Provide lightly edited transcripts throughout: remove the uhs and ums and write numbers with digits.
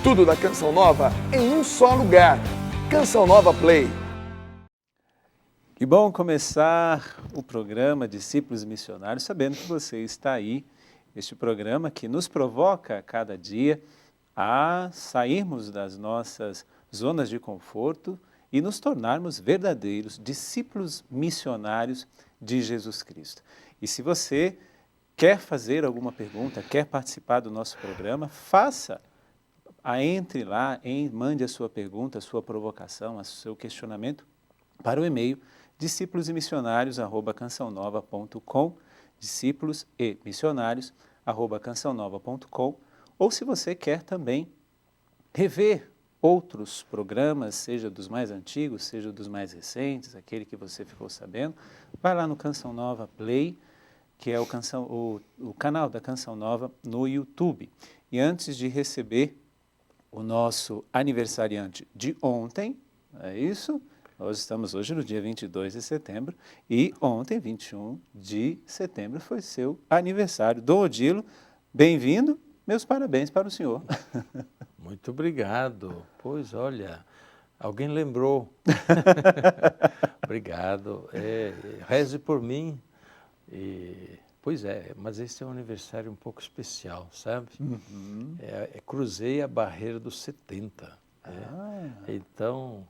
Tudo da Canção Nova em um só lugar. Canção Nova Play. Que bom começar o programa Discípulos Missionários sabendo que você está aí. Este programa que nos provoca a cada dia a sairmos das nossas zonas de conforto e nos tornarmos verdadeiros discípulos missionários de Jesus Cristo. E se você quer fazer alguma pergunta, quer participar do nosso programa, entre lá, mande a sua pergunta, a sua provocação, o seu questionamento para o e-mail discípulosemissionários@cançãonova.com, discípulos e missionários@cançãonova.com, ou se você quer também rever outros programas, seja dos mais antigos, seja dos mais recentes, aquele que você ficou sabendo, vai lá no Canção Nova Play, que é o canal da Canção Nova no YouTube. E antes de receber o nosso aniversariante de ontem, é isso? Nós estamos hoje no dia 22 de setembro e ontem, 21 de setembro, foi seu aniversário. Dom Odilo, bem-vindo, meus parabéns para o senhor. Muito obrigado. Pois, olha, alguém lembrou. Obrigado. Reze por mim. Pois é, mas esse é um aniversário um pouco especial, sabe? Uhum. Cruzei a barreira dos 70. Então,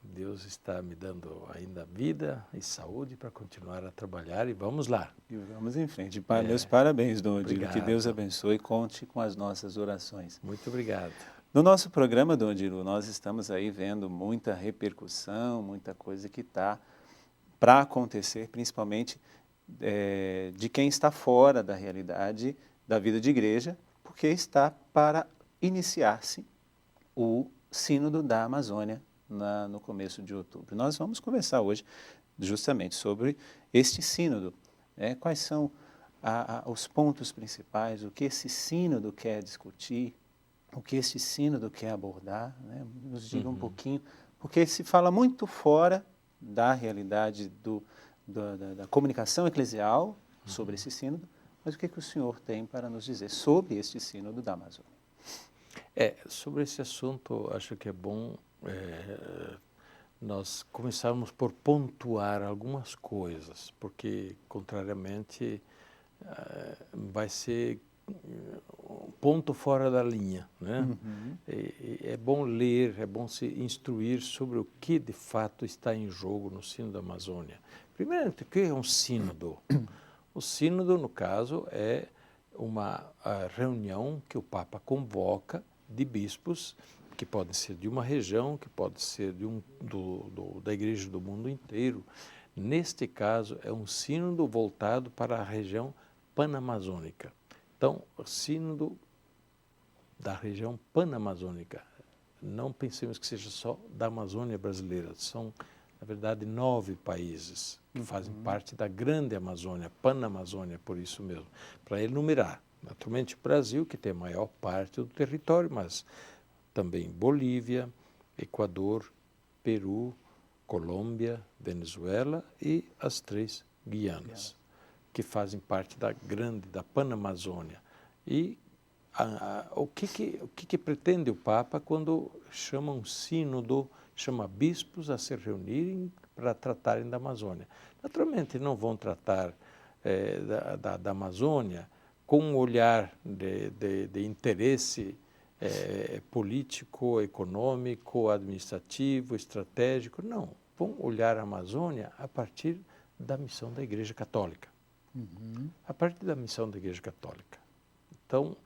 Deus está me dando ainda vida e saúde para continuar a trabalhar e vamos lá. E vamos em frente. Meus parabéns, Dom Odilo. Que Deus abençoe e conte com as nossas orações. Muito obrigado. No nosso programa, Dom Odilo, nós estamos aí vendo muita repercussão, muita coisa que está para acontecer, principalmente de quem está fora da realidade da vida de igreja, porque está para iniciar-se o Sínodo da Amazônia no começo de outubro. Nós vamos conversar hoje justamente sobre este sínodo, quais são os pontos principais, o que esse sínodo quer discutir, o que esse sínodo quer abordar, nos diga um pouquinho, porque se fala muito fora da realidade da comunicação eclesial sobre esse sínodo, mas o que o senhor tem para nos dizer sobre este sínodo da Amazônia? Sobre esse assunto, acho que é bom nós começarmos por pontuar algumas coisas, porque, contrariamente, vai ser um ponto fora da linha, né? Uhum. É bom ler, é bom se instruir sobre o que, de fato, está em jogo no Sínodo da Amazônia. Primeiramente, o que é um sínodo? O sínodo, no caso, é uma reunião que o Papa convoca de bispos, que podem ser de uma região, que pode ser da igreja do mundo inteiro. Neste caso, é um sínodo voltado para a região panamazônica. Então, o sínodo da região panamazônica. Não pensemos que seja só da Amazônia brasileira. São, na verdade, 9 países que fazem parte da grande Amazônia, Panamazônia, por isso mesmo, para enumerar. Naturalmente, o Brasil, que tem a maior parte do território, mas também Bolívia, Equador, Peru, Colômbia, Venezuela e as 3 Guianas, que fazem parte da Panamazônia. E o que pretende o Papa quando chama um sínodo, chama bispos a se reunirem para tratarem da Amazônia? Naturalmente, não vão tratar da Amazônia com um olhar de interesse político, econômico, administrativo, estratégico. Não, vão olhar a Amazônia a partir da missão da Igreja Católica. A partir da missão da Igreja Católica. Então,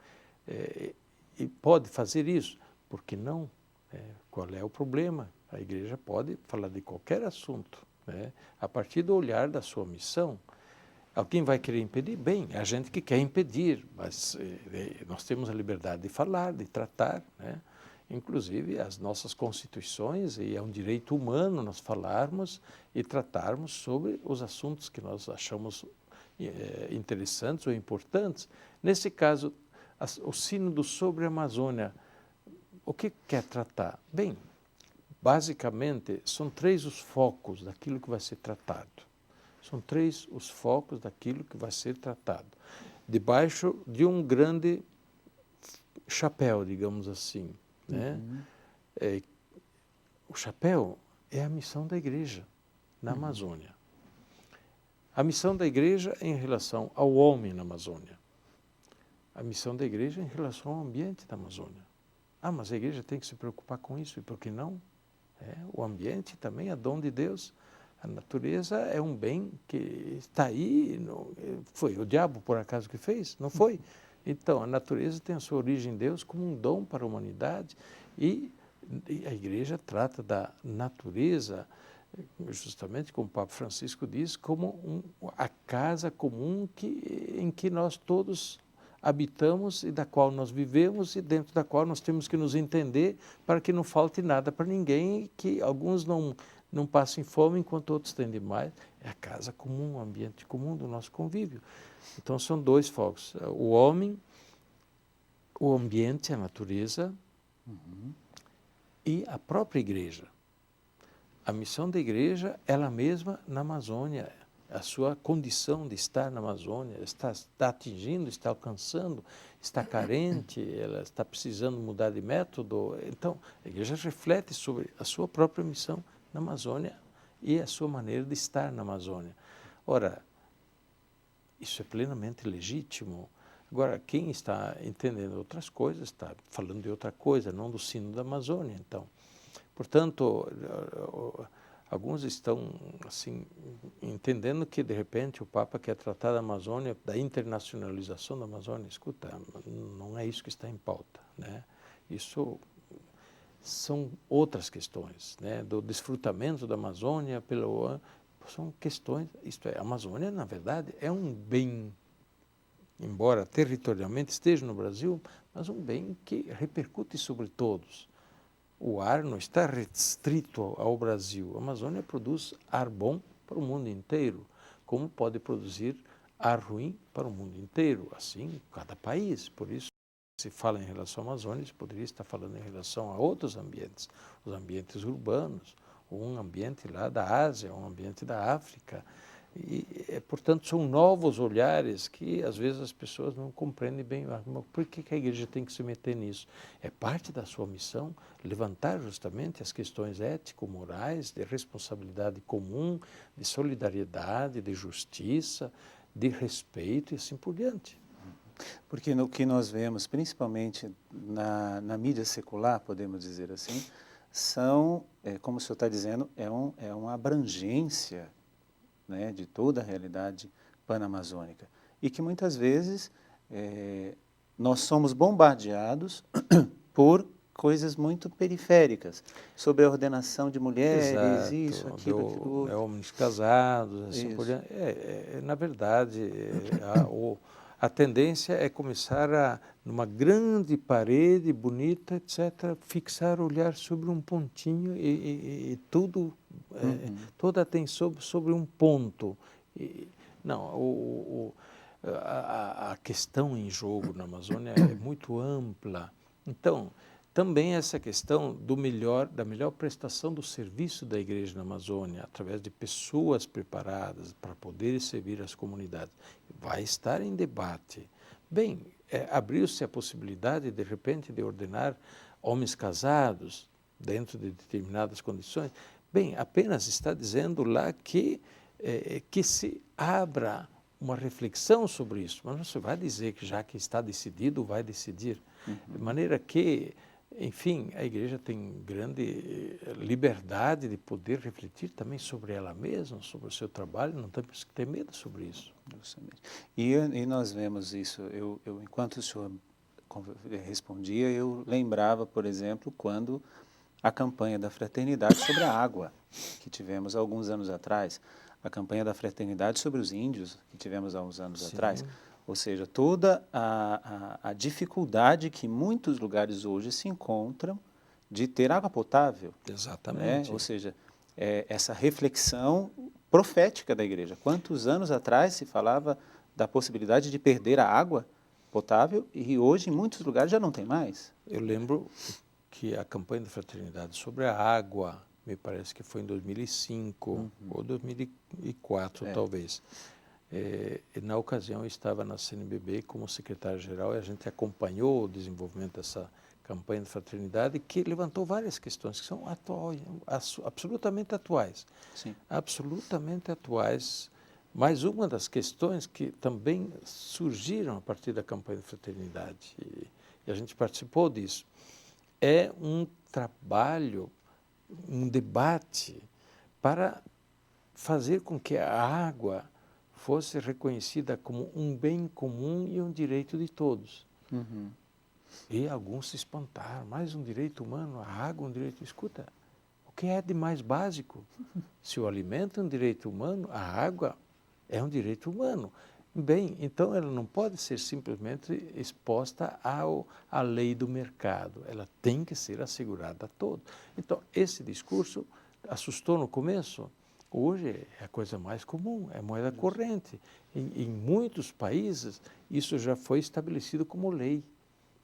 e pode fazer isso, por que não? Qual é o problema? A Igreja pode falar de qualquer assunto, a partir do olhar da sua missão. Alguém vai querer impedir? Bem, é a gente que quer impedir, mas nós temos a liberdade de falar, de tratar, inclusive as nossas constituições, e é um direito humano nós falarmos e tratarmos sobre os assuntos que nós achamos interessantes ou importantes. Nesse caso, o sínodo sobre a Amazônia, o que quer tratar? Bem, basicamente, são 3 os focos daquilo que vai ser tratado. São 3 os focos daquilo que vai ser tratado. Debaixo de um grande chapéu, digamos assim, né? O chapéu é a missão da igreja na Amazônia. A missão da igreja em relação ao homem na Amazônia. A missão da igreja em relação ao ambiente da Amazônia. Ah, mas a igreja tem que se preocupar com isso, e por que não? O ambiente também é dom de Deus. A natureza é um bem que está aí. Foi o diabo, por acaso, que fez? Não foi. Então, a natureza tem a sua origem em Deus como um dom para a humanidade, e a igreja trata da natureza, justamente como o Papa Francisco diz, como a casa comum em que nós todos habitamos e da qual nós vivemos, e dentro da qual nós temos que nos entender para que não falte nada para ninguém, e que alguns não passem fome enquanto outros têm demais. É a casa comum, o ambiente comum do nosso convívio. Então são dois focos: o homem, o ambiente, a natureza, e a própria igreja. A missão da igreja, ela mesma na Amazônia, a sua condição de estar na Amazônia, está atingindo, está alcançando, está carente, ela está precisando mudar de método. Então, a igreja reflete sobre a sua própria missão na Amazônia e a sua maneira de estar na Amazônia. Ora, isso é plenamente legítimo. Agora, quem está entendendo outras coisas está falando de outra coisa, não do sino da Amazônia. Então, portanto, alguns estão assim entendendo que de repente o Papa quer tratar da Amazônia, da internacionalização da Amazônia. Escuta, não é isso que está em pauta, né? Isso são outras questões, né? Do desfrutamento da Amazônia são questões. Isto é, a Amazônia na verdade é um bem, embora territorialmente esteja no Brasil, mas um bem que repercute sobre todos. O ar não está restrito ao Brasil. A Amazônia produz ar bom para o mundo inteiro, como pode produzir ar ruim para o mundo inteiro, assim cada país. Por isso, se fala em relação à Amazônia, se poderia estar falando em relação a outros ambientes, os ambientes urbanos, um ambiente lá da Ásia, um ambiente da África. Portanto, são novos olhares que, às vezes, as pessoas não compreendem bem. Mas por que a igreja tem que se meter nisso? É parte da sua missão levantar justamente as questões ético-morais, de responsabilidade comum, de solidariedade, de justiça, de respeito e assim por diante. Porque no que nós vemos, principalmente na mídia secular, podemos dizer assim, são, como o senhor está dizendo, é uma abrangência, né, de toda a realidade panamazônica. E que muitas vezes nós somos bombardeados por coisas muito periféricas, sobre a ordenação de mulheres, Exato, isso, aquilo, homens casados, assim por diante. Na verdade, a tendência é começar numa grande parede bonita, etc., fixar o olhar sobre um pontinho e tudo, toda a atenção sobre um ponto. Não, a questão em jogo na Amazônia é muito ampla. Então, também essa questão da melhor prestação do serviço da igreja na Amazônia, através de pessoas preparadas para poder servir as comunidades, vai estar em debate. Bem, abriu-se a possibilidade, de repente, de ordenar homens casados dentro de determinadas condições. Bem, apenas está dizendo lá que se abra uma reflexão sobre isso, mas não se vai dizer que já que está decidido, vai decidir. De maneira que, enfim, a igreja tem grande liberdade de poder refletir também sobre ela mesma, sobre o seu trabalho, não temos que ter medo sobre isso. E nós vemos isso, enquanto o senhor respondia, eu lembrava, por exemplo, quando a campanha da fraternidade sobre a água, que tivemos alguns anos atrás, a campanha da fraternidade sobre os índios, que tivemos há uns anos atrás. Ou seja, toda a dificuldade que muitos lugares hoje se encontram de ter água potável. Exatamente. Né? Ou seja, essa reflexão profética da igreja. Quantos anos atrás se falava da possibilidade de perder a água potável e hoje em muitos lugares já não tem mais? Eu lembro que a campanha da fraternidade sobre a água, me parece que foi em 2005 ou 2004, talvez. Na ocasião, eu estava na CNBB como secretário-geral e a gente acompanhou o desenvolvimento dessa campanha de fraternidade que levantou várias questões que são absolutamente atuais. Sim. Absolutamente atuais. Mas uma das questões que também surgiram a partir da campanha de fraternidade, e a gente participou disso, é um trabalho, um debate para fazer com que a água fosse reconhecida como um bem comum e um direito de todos. Uhum. E alguns se espantaram, mais um direito humano, a água é um direito. Escuta, o que é de mais básico? Se o alimento é um direito humano, a água é um direito humano. Bem, então ela não pode ser simplesmente exposta à lei do mercado, ela tem que ser assegurada a todos. Então, esse discurso assustou no começo. Hoje é a coisa mais comum, é moeda corrente. Em muitos países, isso já foi estabelecido como lei.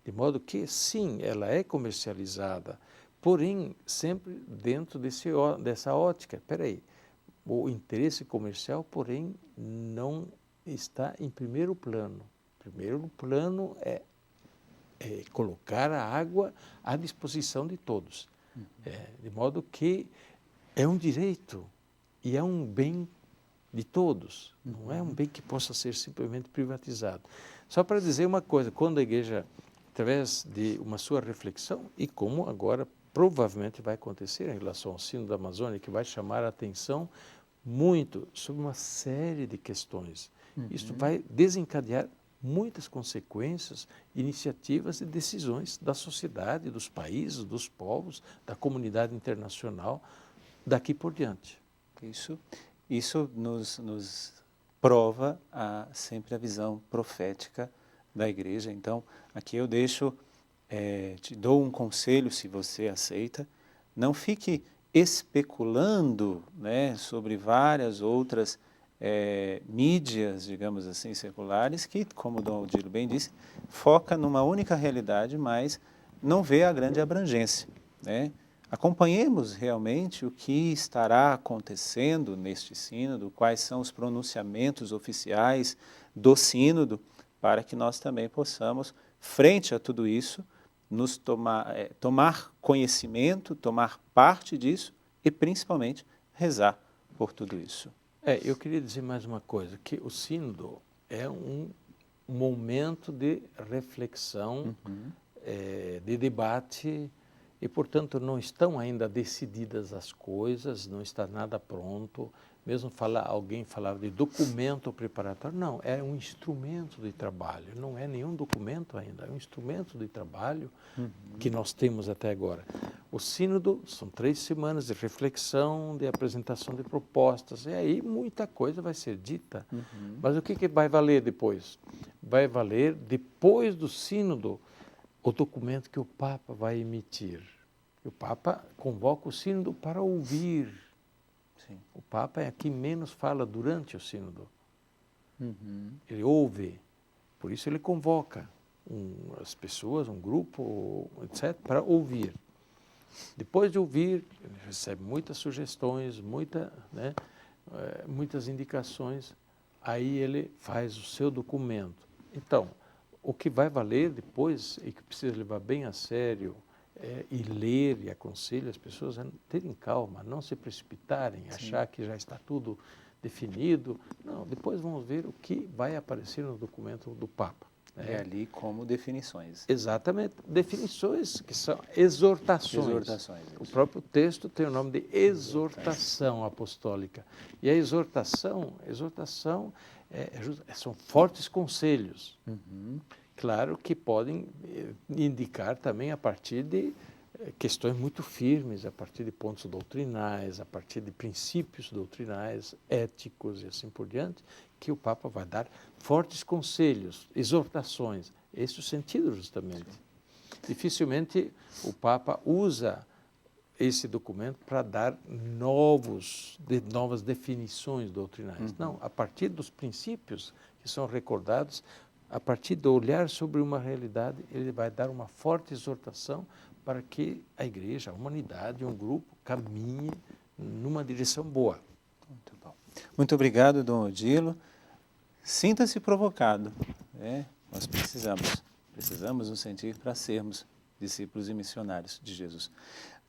De modo que, sim, ela é comercializada, porém, sempre dentro dessa ótica. Espera aí, o interesse comercial, porém, não está em primeiro plano. Primeiro plano é colocar a água à disposição de todos. De modo que é um direito. E é um bem de todos, não é um bem que possa ser simplesmente privatizado. Só para dizer uma coisa, quando a igreja, através de uma sua reflexão, e como agora provavelmente vai acontecer em relação ao Sínodo da Amazônia, que vai chamar a atenção muito sobre uma série de questões. Isso vai desencadear muitas consequências, iniciativas e decisões da sociedade, dos países, dos povos, da comunidade internacional, daqui por diante. Isso nos prova sempre a visão profética da igreja. Então, aqui eu te dou um conselho, se você aceita, não fique especulando, né, sobre várias outras mídias, digamos assim, seculares, que, como o Dom Odilo bem disse, foca numa única realidade, mas não vê a grande abrangência, né? Acompanhemos realmente o que estará acontecendo neste sínodo, quais são os pronunciamentos oficiais do sínodo, para que nós também possamos, frente a tudo isso, nos tomar conhecimento, tomar parte disso e, principalmente, rezar por tudo isso. Eu queria dizer mais uma coisa, que o sínodo é um momento de reflexão, de debate. E, portanto, não estão ainda decididas as coisas, não está nada pronto. Mesmo alguém falava de documento preparatório. Não, é um instrumento de trabalho, não é nenhum documento ainda, é um instrumento de trabalho que nós temos até agora. O sínodo são 3 semanas de reflexão, de apresentação de propostas, e aí muita coisa vai ser dita. Mas o que vai valer depois? Vai valer, depois do sínodo, o documento que o Papa vai emitir. O Papa convoca o sínodo para ouvir. Sim. O Papa é quem menos fala durante o sínodo. Ele ouve, por isso ele convoca as pessoas, um grupo, etc., para ouvir. Depois de ouvir, ele recebe muitas sugestões, muitas indicações, aí ele faz o seu documento. Então, o que vai valer depois e que precisa levar bem a sério e ler e aconselho as pessoas a terem calma, não se precipitarem, achar que já está tudo definido. Não, depois vamos ver o que vai aparecer no documento do Papa. É ali como definições. Exatamente, definições que são exortações. O próprio texto tem o nome de exortação apostólica. E a exortação são fortes conselhos. Claro que podem indicar também a partir de questões muito firmes, a partir de pontos doutrinais, a partir de princípios doutrinais, éticos e assim por diante, que o Papa vai dar fortes conselhos, exortações. Esse é o sentido justamente. Dificilmente o Papa usa esse documento para dar novas definições doutrinais. Não, a partir dos princípios que são recordados, a partir do olhar sobre uma realidade, ele vai dar uma forte exortação para que a igreja, a humanidade, um grupo caminhe numa direção boa. Muito bom. Muito obrigado, Dom Odilo. sinta-se provocado. Nós precisamos nos sentir para sermos discípulos e missionários de Jesus.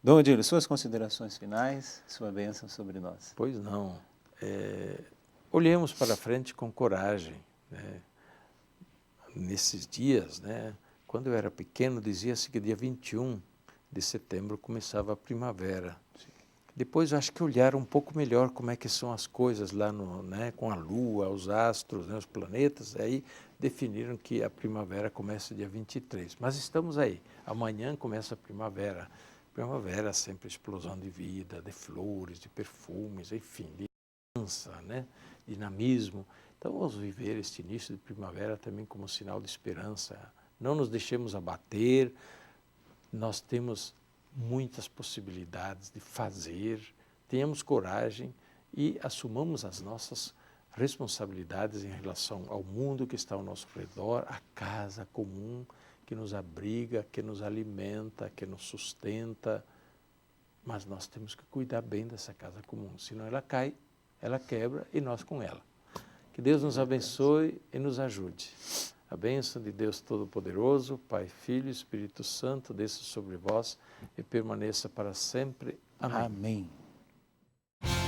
Dom Odílio, suas considerações finais, sua bênção sobre nós. Pois não. Olhemos para frente com coragem, né? Nesses dias, né, quando eu era pequeno, dizia-se que dia 21 de setembro começava a primavera. Sim. Depois, acho que olharam um pouco melhor como é que são as coisas lá né, com a lua, os astros, né, os planetas, aí definiram que a primavera começa dia 23. Mas estamos aí. Amanhã começa a primavera. Primavera sempre explosão de vida, de flores, de perfumes, enfim, de dança, né, dinamismo. Então vamos viver este início de primavera também como sinal de esperança. Não nos deixemos abater, nós temos muitas possibilidades de fazer, tenhamos coragem e assumamos as nossas responsabilidades em relação ao mundo que está ao nosso redor, a casa comum que nos abriga, que nos alimenta, que nos sustenta. Mas nós temos que cuidar bem dessa casa comum, senão ela cai, ela quebra e nós com ela. Que Deus nos abençoe e nos ajude. A bênção de Deus Todo-Poderoso, Pai, Filho e Espírito Santo, desça sobre vós e permaneça para sempre. Amém. Amém.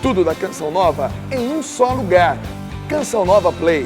Tudo da Canção Nova em um só lugar. Canção Nova Play.